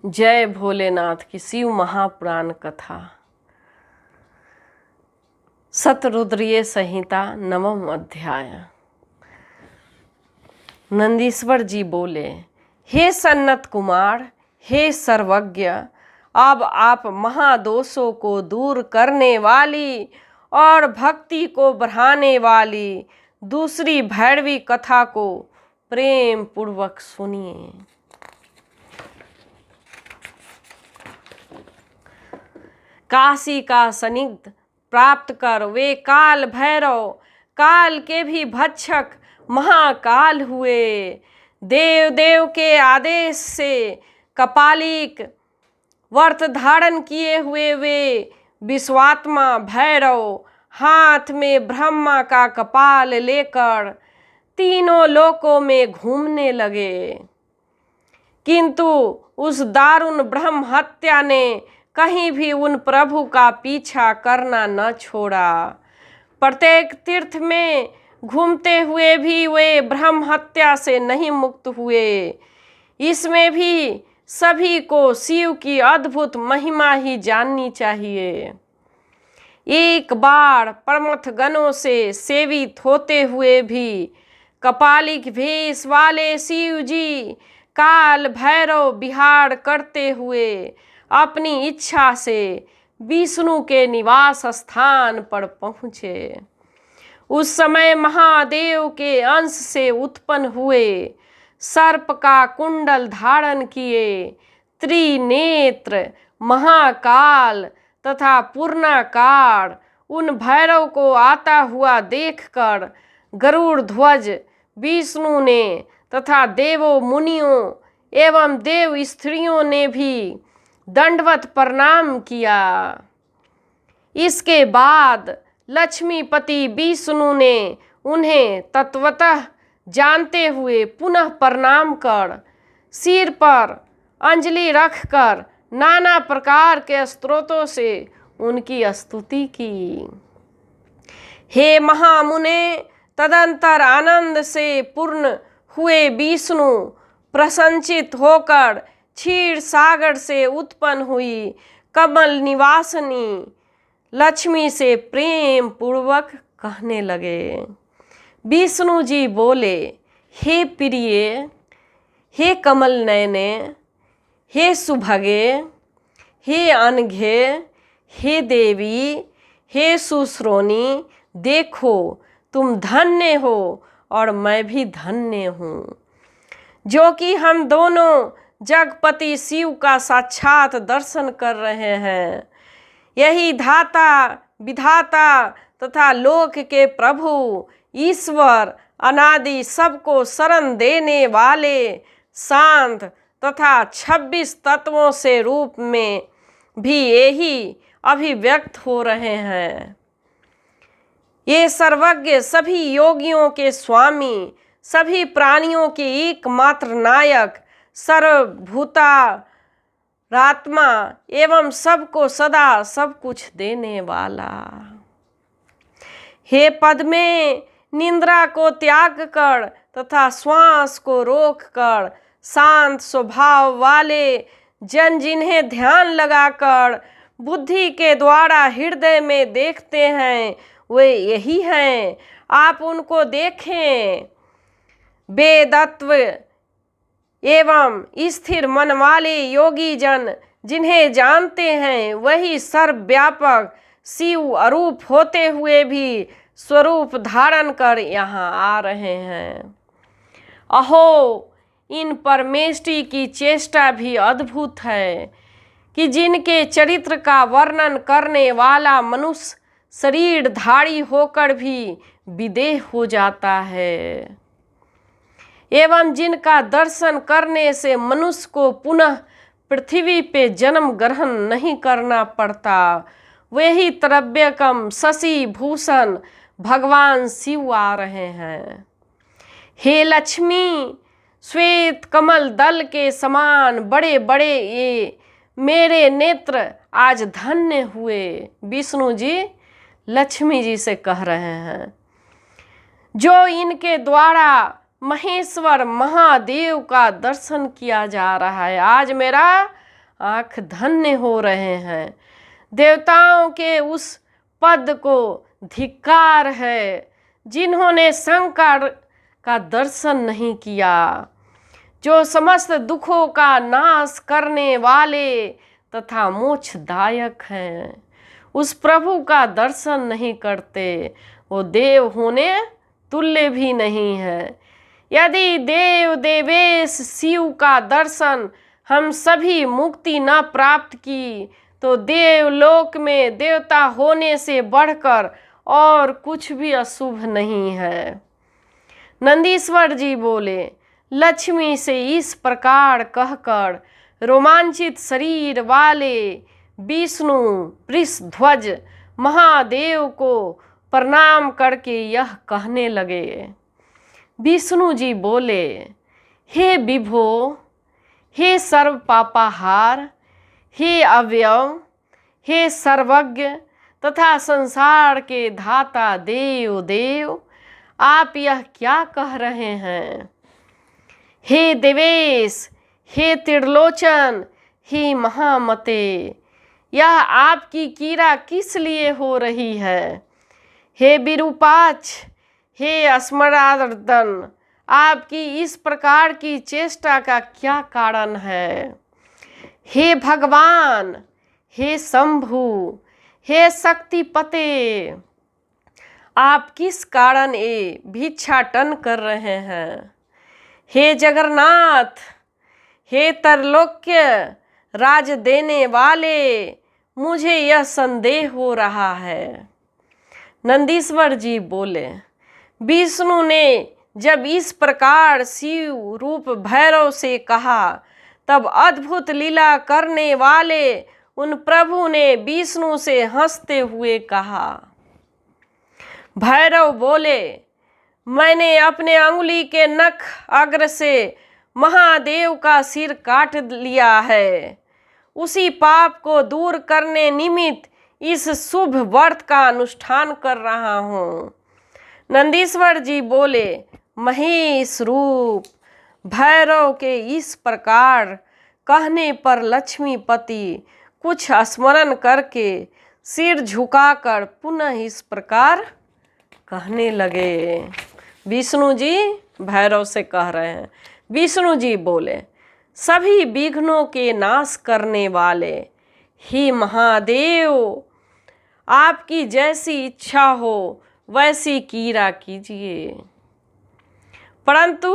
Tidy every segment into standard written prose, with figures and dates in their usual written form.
जय भोलेनाथ की शिव महापुराण कथा। शतरुद्रीय संहिता नवम अध्याय। नंदीश्वर जी बोले, हे सन्नत कुमार, हे सर्वज्ञ, अब आप महादोषों को दूर करने वाली और भक्ति को बढ़ाने वाली दूसरी भैरवी कथा को प्रेम पूर्वक सुनिए। काशी का सानिध्य प्राप्त कर वे काल भैरव, काल के भी भक्षक महाकाल हुए। देव देव के आदेश से कपालिक व्रत धारण किए हुए वे विश्वात्मा भैरव हाथ में ब्रह्मा का कपाल लेकर तीनों लोकों में घूमने लगे। किंतु उस दारुण ब्रह्म हत्या ने कहीं भी उन प्रभु का पीछा करना न छोड़ा। प्रत्येक तीर्थ में घूमते हुए भी वे ब्रह्म हत्या से नहीं मुक्त हुए। इसमें भी सभी को शिव की अद्भुत महिमा ही जाननी चाहिए। एक बार प्रमथ गणों से सेवित होते हुए भी कपालिक भेष वाले शिव जी काल भैरव विहार करते हुए अपनी इच्छा से विष्णु के निवास स्थान पर पहुँचे। उस समय महादेव के अंश से उत्पन्न हुए सर्प का कुंडल धारण किए त्रिनेत्र महाकाल तथा पूर्णाकार उन भैरव को आता हुआ देखकर गरुड़ ध्वज विष्णु ने तथा देवों मुनियों एवं देव स्त्रियों ने भी दंडवत प्रणाम किया। इसके बाद लक्ष्मीपति विष्णु ने उन्हें तत्वतः जानते हुए पुनः प्रणाम कर सिर पर अंजलि रखकर नाना प्रकार के स्तोत्रों से उनकी स्तुति की। हे महामुने, तदंतर आनंद से पूर्ण हुए विष्णु प्रसन्नचित होकर क्षीर सागर से उत्पन्न हुई कमल निवासिनी लक्ष्मी से प्रेम पूर्वक कहने लगे। विष्णु जी बोले, हे प्रिय, हे कमल नयने, हे सुभगे, हे अनघे, हे देवी, हे सुश्रोणी, देखो तुम धन्य हो और मैं भी धन्य हूँ, जो कि हम दोनों जगपति शिव का साक्षात दर्शन कर रहे हैं। यही धाता विधाता तथा लोक के प्रभु ईश्वर अनादि सबको शरण देने वाले शांत तथा 26 तत्वों से रूप में भी यही अभिव्यक्त हो रहे हैं। ये सर्वज्ञ सभी योगियों के स्वामी, सभी प्राणियों के एकमात्र नायक, सर्वभूतात्मा एवं सबको सदा सब कुछ देने वाला। हे पद्मे, निंद्रा को त्याग कर तथा श्वास को रोक कर शांत स्वभाव वाले जन जिन्हें ध्यान लगाकर बुद्धि के द्वारा हृदय में देखते हैं वे यही हैं। आप उनको देखें। वेदत्व एवं स्थिर मन वाले योगी जन जिन्हें जानते हैं वही सर्वव्यापक शिव अरूप होते हुए भी स्वरूप धारण कर यहाँ आ रहे हैं। अहो, इन परमेष्टि की चेष्टा भी अद्भुत है कि जिनके चरित्र का वर्णन करने वाला मनुष्य शरीरधारी होकर भी विदेह हो जाता है एवं जिनका दर्शन करने से मनुष्य को पुनः पृथ्वी पे जन्म ग्रहण नहीं करना पड़ता, वही त्रव्यकम शशि भूषण भगवान शिव आ रहे हैं। हे लक्ष्मी, श्वेत कमल दल के समान बड़े बड़े ये मेरे नेत्र आज धन्य हुए। विष्णु जी लक्ष्मी जी से कह रहे हैं, जो इनके द्वारा महेश्वर महादेव का दर्शन किया जा रहा है। आज मेरा आँख धन्य हो रहे हैं। देवताओं के उस पद को धिक्कार है जिन्होंने शंकर का दर्शन नहीं किया, जो समस्त दुखों का नाश करने वाले तथा मोक्षदायक हैं। उस प्रभु का दर्शन नहीं करते, वो देव होने तुल्य भी नहीं है। यदि देव देवेश शिव का दर्शन हम सभी मुक्ति न प्राप्त की, तो देवलोक में देवता होने से बढ़कर और कुछ भी अशुभ नहीं है। नंदीश्वर जी बोले, लक्ष्मी से इस प्रकार कहकर रोमांचित शरीर वाले विष्णु वृषध्वज महादेव को प्रणाम करके यह कहने लगे। विष्णु जी बोले, हे विभो, हे सर्व पापाहार, हे अव्यय, हे सर्वज्ञ तथा संसार के धाता देव देव, आप यह क्या कह रहे हैं? हे देवेश, हे त्रिलोचन, हे महामते, यह आपकी कीड़ा किस लिए हो रही है? हे विरूपाक्ष, हे स्मरार्दन, आपकी इस प्रकार की चेष्टा का क्या कारण है? हे भगवान, हे शंभु, हे शक्तिपते, आप किस कारण ये भिक्षाटन कर रहे हैं? हे जगन्नाथ, हे त्रैलोक्य राज देने वाले, मुझे यह संदेह हो रहा है। नंदीश्वर जी बोले, विष्णु ने जब इस प्रकार शिव रूप भैरव से कहा, तब अद्भुत लीला करने वाले उन प्रभु ने विष्णु से हंसते हुए कहा। भैरव बोले, मैंने अपने अंगुली के नख अग्र से महादेव का सिर काट लिया है। उसी पाप को दूर करने निमित्त इस शुभ व्रत का अनुष्ठान कर रहा हूँ। नंदीश्वर जी बोले, महेश रूप भैरव के इस प्रकार कहने पर लक्ष्मीपति कुछ स्मरण करके सिर झुकाकर पुनः इस प्रकार कहने लगे। विष्णु जी भैरव से कह रहे हैं। विष्णु जी बोले, सभी विघ्नों के नाश करने वाले ही महादेव, आपकी जैसी इच्छा हो वैसी कीड़ा कीजिए, परंतु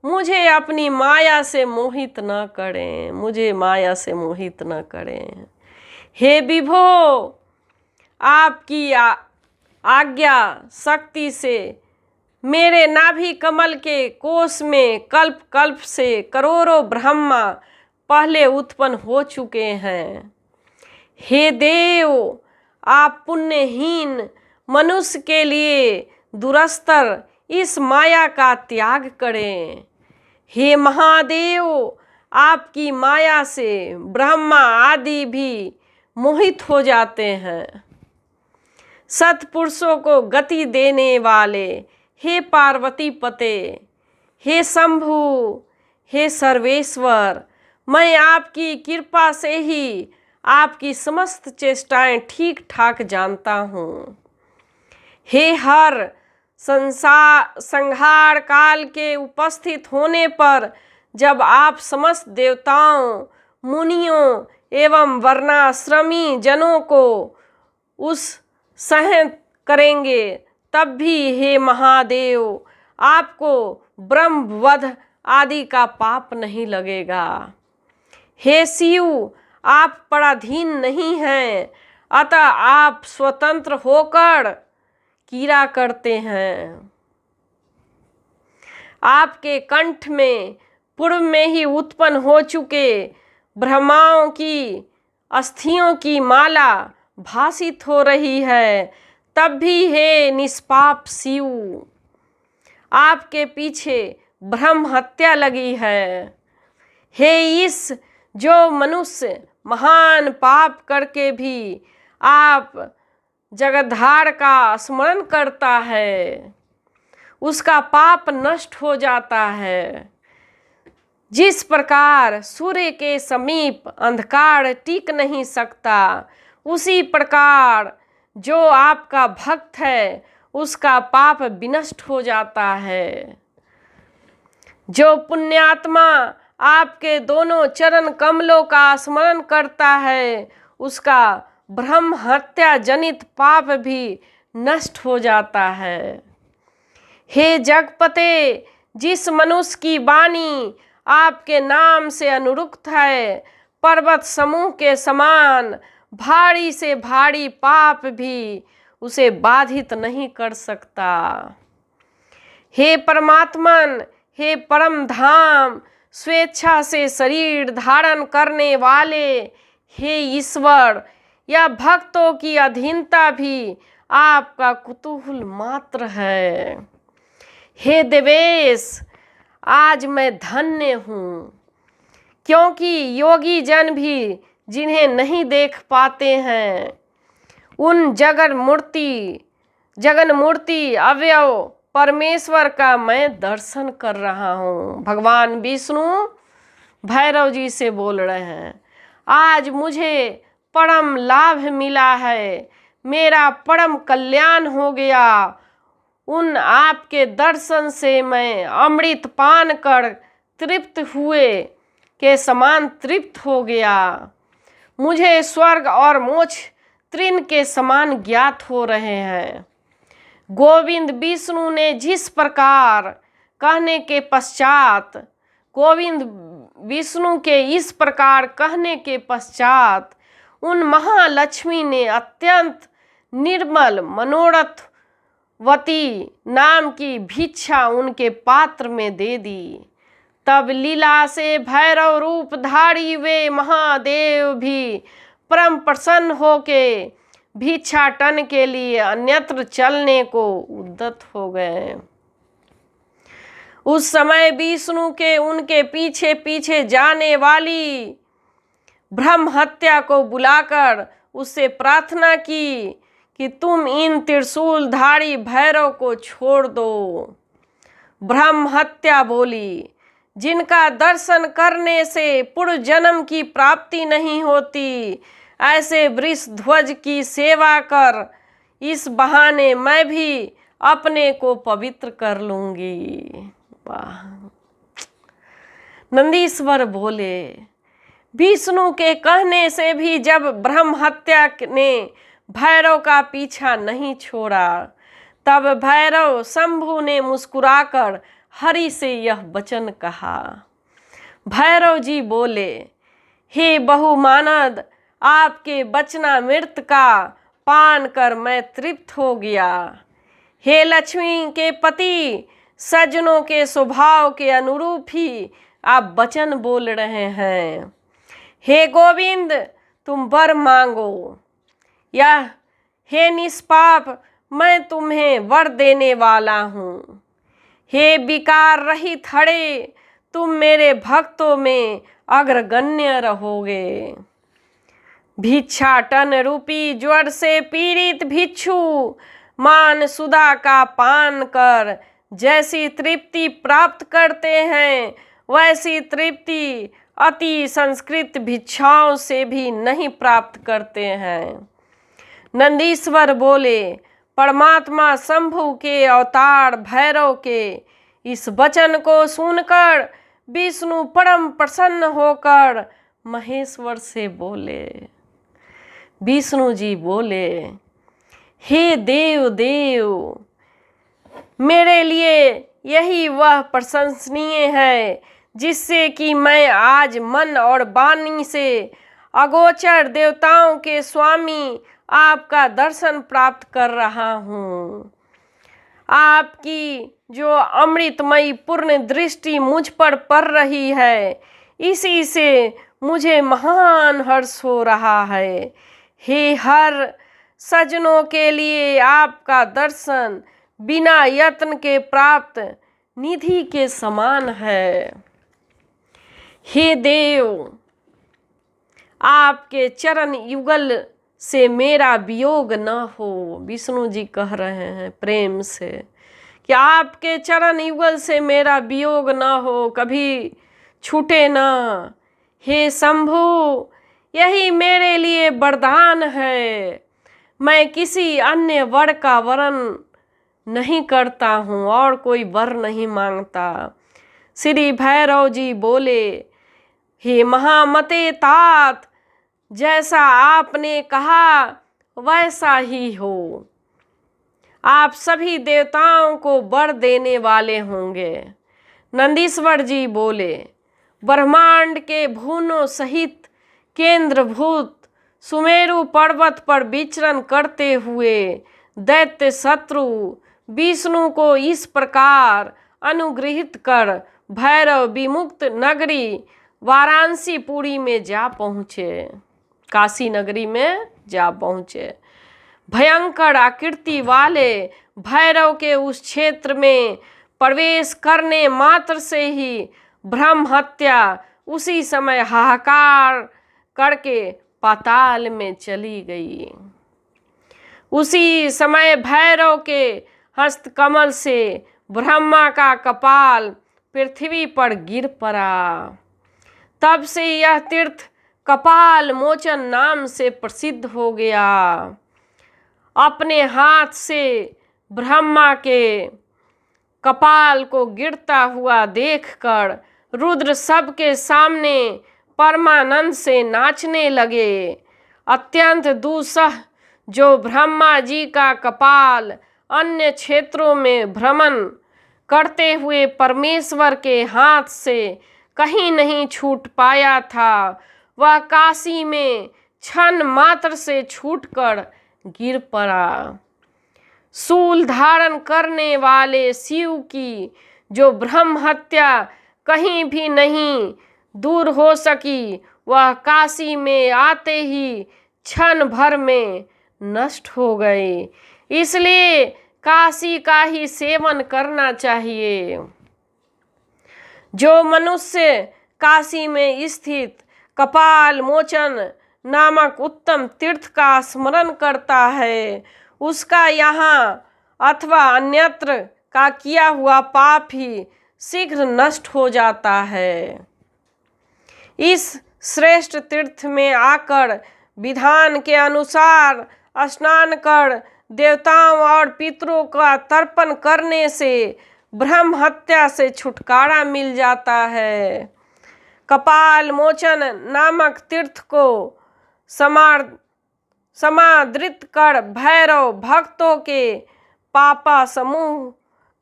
मुझे अपनी माया से मोहित न करें, मुझे माया से मोहित न करें। हे विभो, आपकी आज्ञा शक्ति से मेरे नाभि कमल के कोश में कल्प कल्प से करोड़ों ब्रह्मा पहले उत्पन्न हो चुके हैं। हे देव, आप पुण्यहीन मनुष्य के लिए दुरस्तर इस माया का त्याग करें। हे महादेव, आपकी माया से ब्रह्मा आदि भी मोहित हो जाते हैं। सत्पुरुषों को गति देने वाले हे पार्वती पते, हे शंभु, हे सर्वेश्वर, मैं आपकी कृपा से ही आपकी समस्त चेष्टाएं ठीक ठाक जानता हूँ। हे हर संहार काल के उपस्थित होने पर जब आप समस्त देवताओं, मुनियों एवं वर्णाश्रमी जनों को उस सहन करेंगे, तब भी हे महादेव, आपको ब्रह्मवध आदि का पाप नहीं लगेगा। हे शिव, आप पराधीन नहीं हैं, अतः आप स्वतंत्र होकर कीड़ा करते हैं। आपके कंठ में पूर्व में ही उत्पन्न हो चुके ब्रह्माओं की अस्थियों की माला भासित हो रही है, तब भी हे निष्पाप शिव, आपके पीछे ब्रह्म हत्या लगी है। हे इस जो मनुष्य महान पाप करके भी आप जगद्धार का स्मरण करता है, उसका पाप नष्ट हो जाता है। जिस प्रकार सूर्य के समीप अंधकार टिक नहीं सकता, उसी प्रकार जो आपका भक्त है उसका पाप विनष्ट हो जाता है। जो पुण्यात्मा आपके दोनों चरण कमलों का स्मरण करता है उसका ब्रह्म हत्या जनित पाप भी नष्ट हो जाता है। हे जगपते, जिस मनुष्य की वाणी आपके नाम से अनुरुक्त है, पर्वत समूह के समान भारी से भारी पाप भी उसे बाधित नहीं कर सकता। हे परमात्मन, हे परम धाम, स्वेच्छा से शरीर धारण करने वाले हे ईश्वर, यह भक्तों की अधीनता भी आपका कुतूहल मात्र है। हे देवेश, आज मैं धन्य हूँ, क्योंकि योगी जन भी जिन्हें नहीं देख पाते हैं उन जगन मूर्ति अवयव परमेश्वर का मैं दर्शन कर रहा हूँ। भगवान विष्णु भैरव जी से बोल रहे हैं, आज मुझे परम लाभ मिला है, मेरा परम कल्याण हो गया। उन आपके दर्शन से मैं अमृत पान कर तृप्त हुए के समान तृप्त हो गया। मुझे स्वर्ग और मोक्ष तृण के समान ज्ञात हो रहे हैं। गोविंद विष्णु ने जिस प्रकार कहने के पश्चात, गोविंद विष्णु के इस प्रकार कहने के पश्चात उन महालक्ष्मी ने अत्यंत निर्मल मनोरथवती नाम की भिक्षा उनके पात्र में दे दी। तब लीला से भैरव रूप धारी वे महादेव भी परम प्रसन्न होके भिक्षाटन के लिए अन्यत्र चलने को उद्यत हो गए। उस समय विष्णु के उनके पीछे पीछे जाने वाली ब्रह्म हत्या को बुलाकर उससे प्रार्थना की कि तुम इन त्रिशूलधारी भैरव को छोड़ दो। ब्रह्म हत्या बोली, जिनका दर्शन करने से पूर्व जन्म की प्राप्ति नहीं होती, ऐसे वृषध्वज की सेवा कर इस बहाने मैं भी अपने को पवित्र कर लूंगी। वाह! नंदीश्वर बोले, विष्णु के कहने से भी जब ब्रह्म हत्या ने भैरव का पीछा नहीं छोड़ा, तब भैरव शंभु ने मुस्कुराकर हरि से यह वचन कहा। भैरव जी बोले, हे बहुमानद, आपके वचनामृत का पान कर मैं तृप्त हो गया। हे लक्ष्मी के पति, सज्जनों के स्वभाव के अनुरूप ही आप वचन बोल रहे हैं। हे गोविंद, तुम वर मांगो। यह हे निष्पाप, मैं तुम्हें वर देने वाला हूँ। हे विकार रहित हरे, तुम मेरे भक्तों में अग्रगण्य रहोगे। भिक्षाटन रूपी ज्वर से पीड़ित भिक्षु मान सुधा का पान कर जैसी तृप्ति प्राप्त करते हैं, वैसी तृप्ति अति संस्कृत भिक्षाओं से भी नहीं प्राप्त करते हैं। नंदीश्वर बोले, परमात्मा शंभु के अवतार भैरव के इस वचन को सुनकर विष्णु परम प्रसन्न होकर महेश्वर से बोले। विष्णु जी बोले, हे देव देव, मेरे लिए यही वह प्रशंसनीय है जिससे कि मैं आज मन और वाणी से अगोचर देवताओं के स्वामी आपका दर्शन प्राप्त कर रहा हूँ। आपकी जो अमृतमयी पूर्ण दृष्टि मुझ पर पड़ रही है, इसी से मुझे महान हर्ष हो रहा है। हे हर सज्जनों के लिए आपका दर्शन बिना यत्न के प्राप्त निधि के समान है। हे देव, आपके चरण युगल से मेरा वियोग न हो। विष्णु जी कह रहे हैं प्रेम से कि आपके चरण युगल से मेरा वियोग न हो। कभी छूटे न। हे शंभु, यही मेरे लिए वरदान है। मैं किसी अन्य वर का वरण नहीं करता हूँ और कोई वर नहीं मांगता। श्री भैरव जी बोले, हे महामते तात, जैसा आपने कहा वैसा ही हो। आप सभी देवताओं को वर देने वाले होंगे। नंदीश्वर जी बोले, ब्रह्मांड के भुवनों सहित केंद्रभूत सुमेरु पर्वत पर विचरण करते हुए दैत्य शत्रु विष्णु को इस प्रकार अनुग्रहित कर भैरव विमुक्त नगरी वाराणसीपुरी में जा पहुँचे, काशी नगरी में जा पहुँचे। भयंकर आकृति वाले भैरव के उस क्षेत्र में प्रवेश करने मात्र से ही ब्रह्म हत्या उसी समय हाहाकार करके पाताल में चली गई। उसी समय भैरव के हस्तकमल से ब्रह्मा का कपाल पृथ्वी पर गिर पड़ा। तब से यह तीर्थ कपाल मोचन नाम से प्रसिद्ध हो गया। अपने हाथ से ब्रह्मा के कपाल को गिरता हुआ देखकर रुद्र सबके सामने परमानंद से नाचने लगे। अत्यंत दुस्सह जो ब्रह्मा जी का कपाल अन्य क्षेत्रों में भ्रमण करते हुए परमेश्वर के हाथ से कहीं नहीं छूट पाया था, वह काशी में क्षण मात्र से छूटकर गिर पड़ा। शूल धारण करने वाले शिव की जो ब्रह्म हत्या कहीं भी नहीं दूर हो सकी, वह काशी में आते ही क्षण भर में नष्ट हो गए। इसलिए काशी का ही सेवन करना चाहिए। जो मनुष्य काशी में स्थित कपाल मोचन नामक उत्तम तीर्थ का स्मरण करता है, उसका यहाँ अथवा अन्यत्र का किया हुआ पाप ही शीघ्र नष्ट हो जाता है। इस श्रेष्ठ तीर्थ में आकर विधान के अनुसार स्नान कर देवताओं और पितरों का तर्पण करने से ब्रह्म हत्या से छुटकारा मिल जाता है। कपाल मोचन नामक तीर्थ को समादृत कर भैरव भक्तों के पापा समूह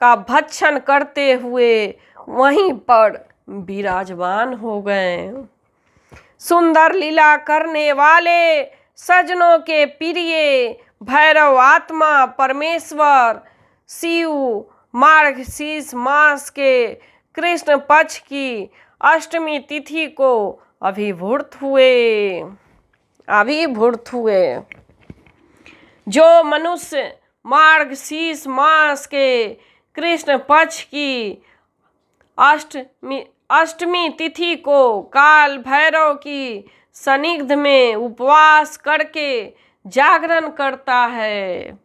का भक्षण करते हुए वहीं पर विराजमान हो गए। सुंदर लीला करने वाले सजनों के प्रिय भैरव आत्मा परमेश्वर शिव मार्गशीर्ष मास के कृष्ण पक्ष की अष्टमी तिथि को अभिभूत हुए। जो मनुष्य मार्गशीर्ष मास के कृष्ण पक्ष की अष्टमी तिथि को काल भैरव की सन्निध में उपवास करके जागरण करता है,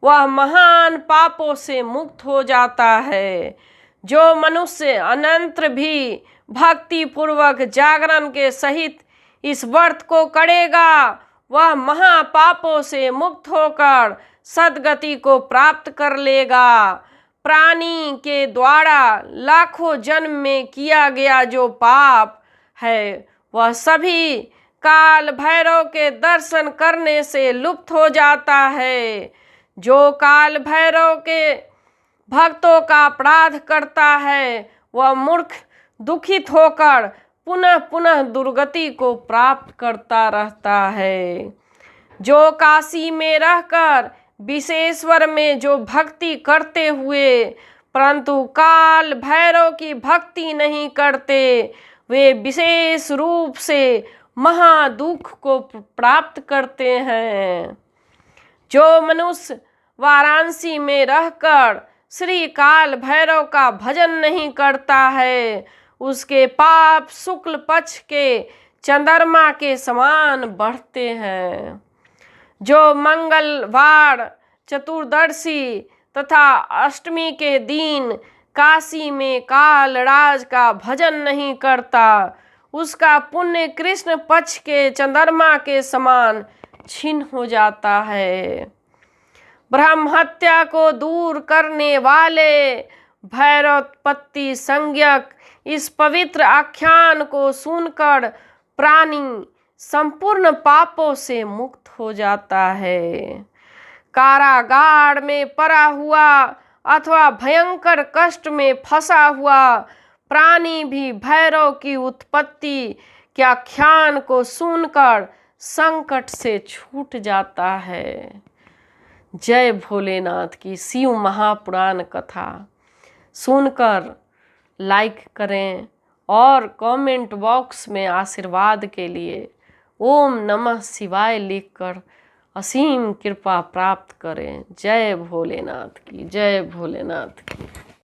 वह महान पापों से मुक्त हो जाता है। जो मनुष्य अनंतर भी भक्ति पूर्वक जागरण के सहित इस व्रत को करेगा, वह महापापों से मुक्त होकर सद्गति को प्राप्त कर लेगा। प्राणी के द्वारा लाखों जन्म में किया गया जो पाप है, वह सभी काल भैरव के दर्शन करने से लुप्त हो जाता है। जो काल भैरव के भक्तों का अपराध करता है, वह मूर्ख दुखित होकर पुनः पुनः दुर्गति को प्राप्त करता रहता है। जो काशी में रहकर विशेश्वर में जो भक्ति करते हुए परंतु काल भैरव की भक्ति नहीं करते, वे विशेष रूप से महादुख को प्राप्त करते हैं। जो मनुष्य वाराणसी में रहकर श्री काल भैरव का भजन नहीं करता है, उसके पाप शुक्ल पक्ष के चंद्रमा के समान बढ़ते हैं। जो मंगलवार, चतुर्दशी तथा अष्टमी के दिन काशी में काल राज का भजन नहीं करता, उसका पुण्य कृष्ण पक्ष के चंद्रमा के समान क्षीण हो जाता है। ब्रह्म हत्या को दूर करने वाले भैरवोत्पत्ति संज्ञक इस पवित्र आख्यान को सुनकर प्राणी संपूर्ण पापों से मुक्त हो जाता है। कारागार में पड़ा हुआ अथवा भयंकर कष्ट में फंसा हुआ प्राणी भी भैरव की उत्पत्ति के आख्यान को सुनकर संकट से छूट जाता है। जय भोलेनाथ की शिव महापुराण कथा सुनकर लाइक करें और कमेंट बॉक्स में आशीर्वाद के लिए ओम नमः शिवाय लिखकर असीम कृपा प्राप्त करें। जय भोलेनाथ की, जय भोलेनाथ की।